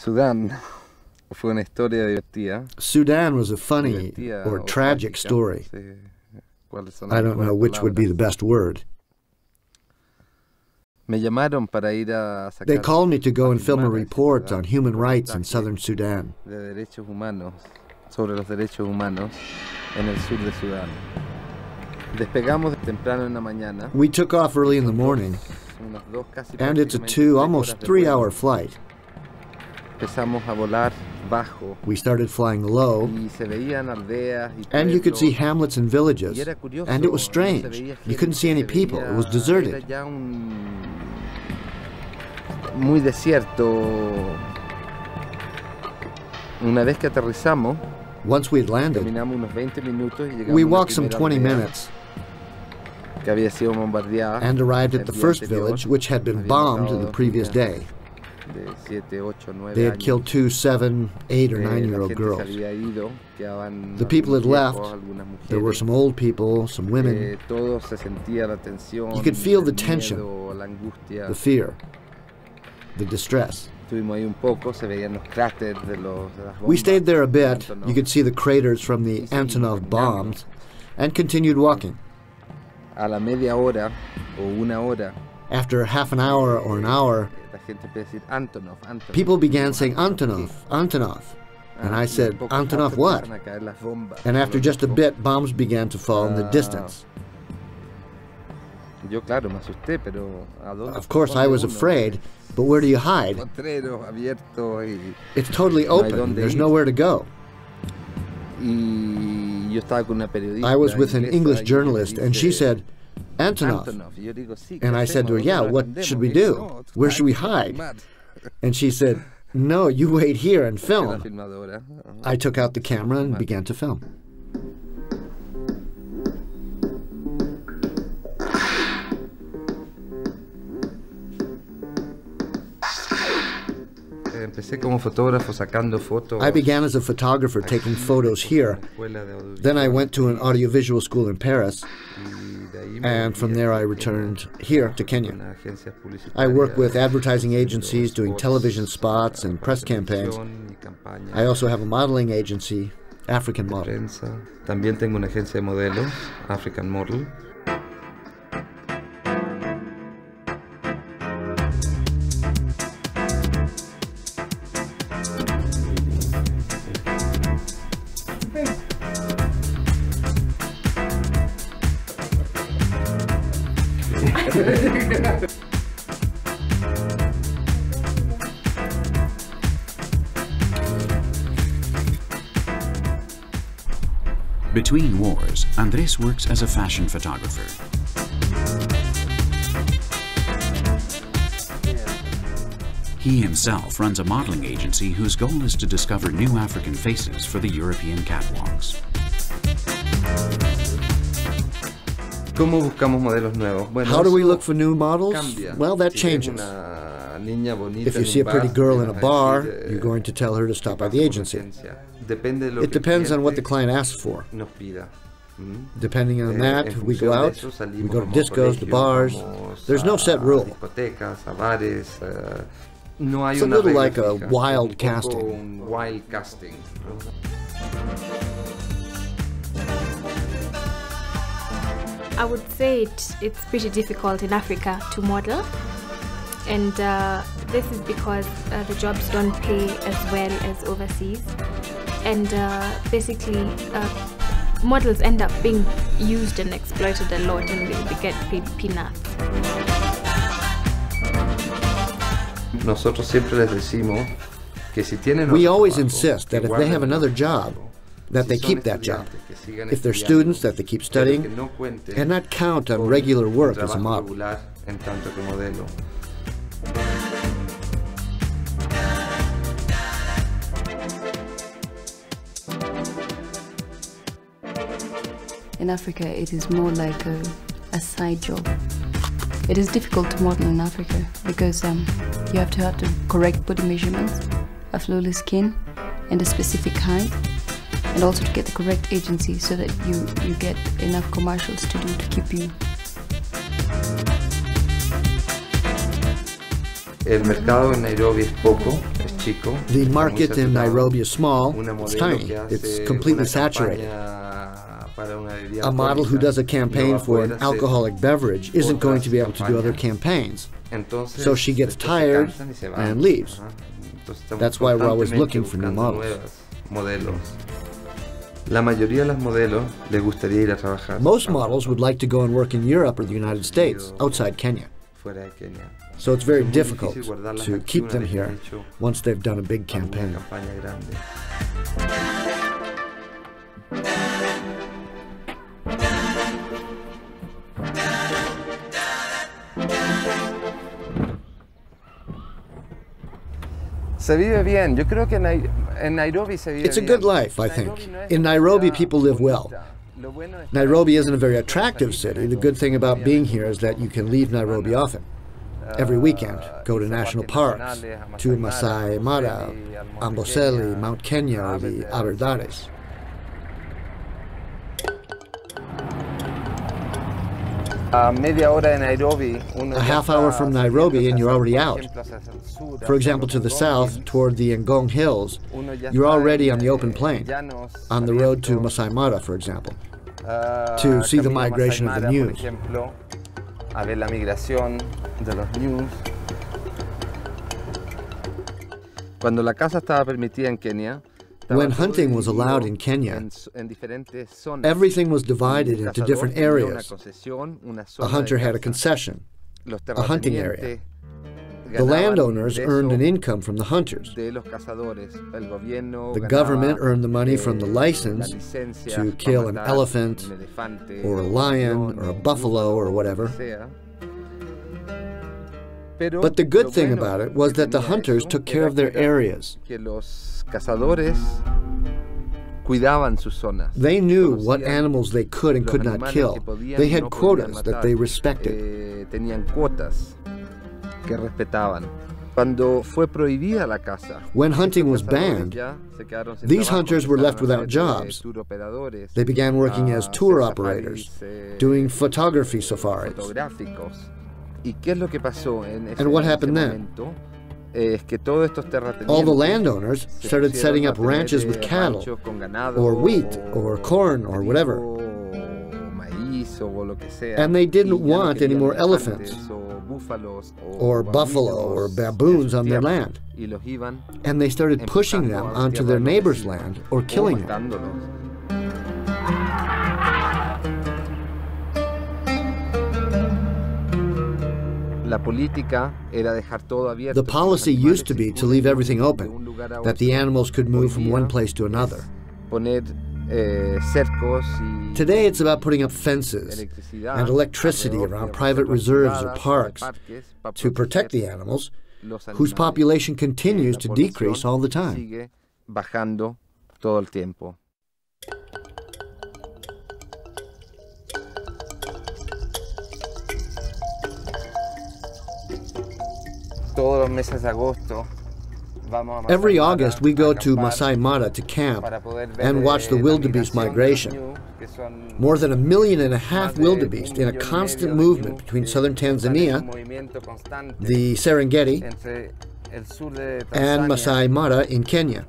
Sudan fue una historia divertida. Sudan was a funny or tragic story. I don't know which would be the best word. Me llamaron para ir a sacar They called me to go and film a report on human rights in southern Sudan. de derechos humanos, sobre los derechos humanos en el sur de Sudán. Despegamos temprano en la mañana. We took off early in the morning, and it's a 2, almost 3-hour flight. Empezamos a volar bajo. We started flying low, Y se veían aldeas y and you could see pueblos. hamlets and villages, Y era curioso, and it was no se strange. veía You couldn't see any gente, people. It was deserted. Era ya muy desierto. Una vez que aterrizamos, Once we had landed, caminamos unos 20 minutos y llegamos we a la walked some primera 20 aldea minutes que había sido bombardeada and arrived at el the día first anterior. village, which had been Había bombed matado the previous niñas day. de 7, 8, 9 They had años. killed 2 7, 8, or La 9-year-old gente girls. se había ido, quedaban The people had algunos left. viejos, algunas mujeres. There were some old people, some women, Todo se sentía la tensión, You could feel the el tension, miedo, la angustia. the fear, the distress. Estuvimos ahí un poco, se veían los cráteres de las bombas. We stayed there a bit. Antonov. You could see the craters from the Antonov bombs, and continued walking. A la media hora o una hora, After half an hour or an hour, la gente empezó a decir Antonov, Antonov. people began saying Antonov, Antonov. And I said, Antonov what? And after just a bit, bombs began to fall in the distance. Yo, claro, me asusté, pero ¿a dónde Of course, I was afraid, but where do you hide? Potrero abierto y It's totally open. There's nowhere to go. yo estaba con una periodista. I was with an inglesa, English y ella journalist, me and she dice, said, Antonov. Y yo digo, sí, And ¿qué I said to her, hacemos? yeah, ¿Dónde what nos should we escondemos? do? Y dice, no, tú Where should we sabes que hide? filmar. And she said, no, you wait here and La film. filmadora. I took out the camera and began to film. Empecé como fotógrafo sacando fotos. I began as a photographer taking photos here. Then I went to an audiovisual school in Paris, and from there I returned here to Kenya. I work with advertising agencies doing television spots and press campaigns. I also have a modeling agency, African Model. También tengo una agencia de modelos, African Model. Between wars, Andrés works as a fashion photographer. He himself runs a modeling agency whose goal is to discover new African faces for the European catwalks. ¿Cómo buscamos modelos nuevos? Bueno, How do we look for new models? cambia. Well, that Si ves changes. una niña bonita If you en see a un pretty bar, girl in a vas bar, decir, you're going to tell her to stop by the por agency. agencia. Depende de lo It que el depends on what the cliente client asks for. nos pida. Depending on that, En we función go de out, eso we salimos, go to vamos a discos, to colegios, bars. vamos There's no set a rule. discotecas, a bares. No hay It's a una little regla like a fija, wild un poco casting. un wild casting. I would say it's pretty difficult in Africa to model, and this is because the jobs don't pay as well as overseas, and basically models end up being used and exploited a lot, and they get paid peanuts. Nosotros siempre les decimos que si tienen We otro always trabajo, insist que that if they have guarden another otro job, trabajo. that they Si son keep that job. estudiantes, que sigan If they're estudiando, students, that they keep pero studying, que no cuenten and not count on con regular un work as a trabajo model. regular en tanto que modelo. In Africa, it is more like a side job. It is difficult to model in Africa because you have to the correct body measurements, a flawless skin, and a specific height, and also to get the correct agency so that you get enough commercials to do to keep you. El mercado en Nairobi es poco, es The market in Nairobi is small, it's tiny, it's completely saturated. A model who does a campaign for an alcoholic beverage isn't going to be able to do other campaigns. So she gets tired and leaves. That's why we're always looking for new models. Most models would like to go and work in Europe or the United States, outside Kenya. So it's very difficult to keep them here once they've done a big campaign. It's a good life, I think. In Nairobi, people live well. Nairobi isn't a very attractive city. The good thing about being here is that you can leave Nairobi often. Every weekend, go to national parks, to Masai Mara, Amboseli, Mount Kenya, or the Aberdares. A half hour from Nairobi and you're already out. For example, to the south, toward the Ngong Hills, you're already on the open plain, on the road to Masai Mara, for example, to see the migration of the gnus. When hunting was allowed in Kenya, everything was divided into different areas. A hunter had a concession, a hunting area. The landowners earned an income from the hunters. The government earned the money from the license to kill an elephant, or a lion, or a buffalo, or whatever. But the good thing about it was that the hunters took care of their areas. They knew what animals they could and could not kill. They had quotas that they respected. When hunting was banned, these hunters were left without jobs. They began working as tour operators, doing photography safaris. And what happened then? All the landowners started setting up ranches with cattle, or wheat, or corn, or whatever. And they didn't want any more elephants, or buffalo, or baboons on their land. And they started pushing them onto their neighbor's land, or killing them. The policy used to be to leave everything open, that the animals could move from one place to another. Today it's about putting up fences and electricity around private reserves or parks to protect the animals, whose population continues to decrease all the time. Every August, we go to Masai Mara to camp and watch the wildebeest migration. More than 1.5 million wildebeest in a constant movement between southern Tanzania, the Serengeti, and Masai Mara in Kenya.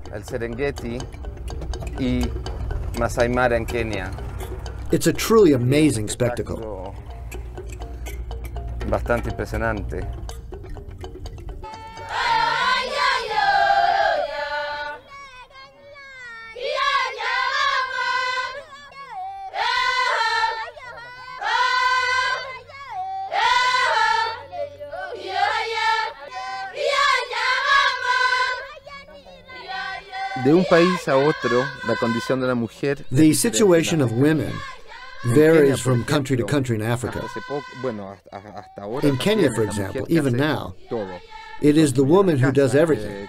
It's a truly amazing spectacle. Bastante impresionante. The situation of women varies from country to country in Africa. In Kenya, for example, even now, it is the woman who does everything.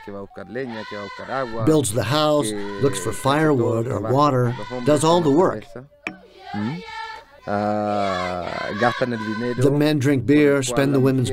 Builds the house, looks for firewood or water, does all the work. The men drink beer, spend the women's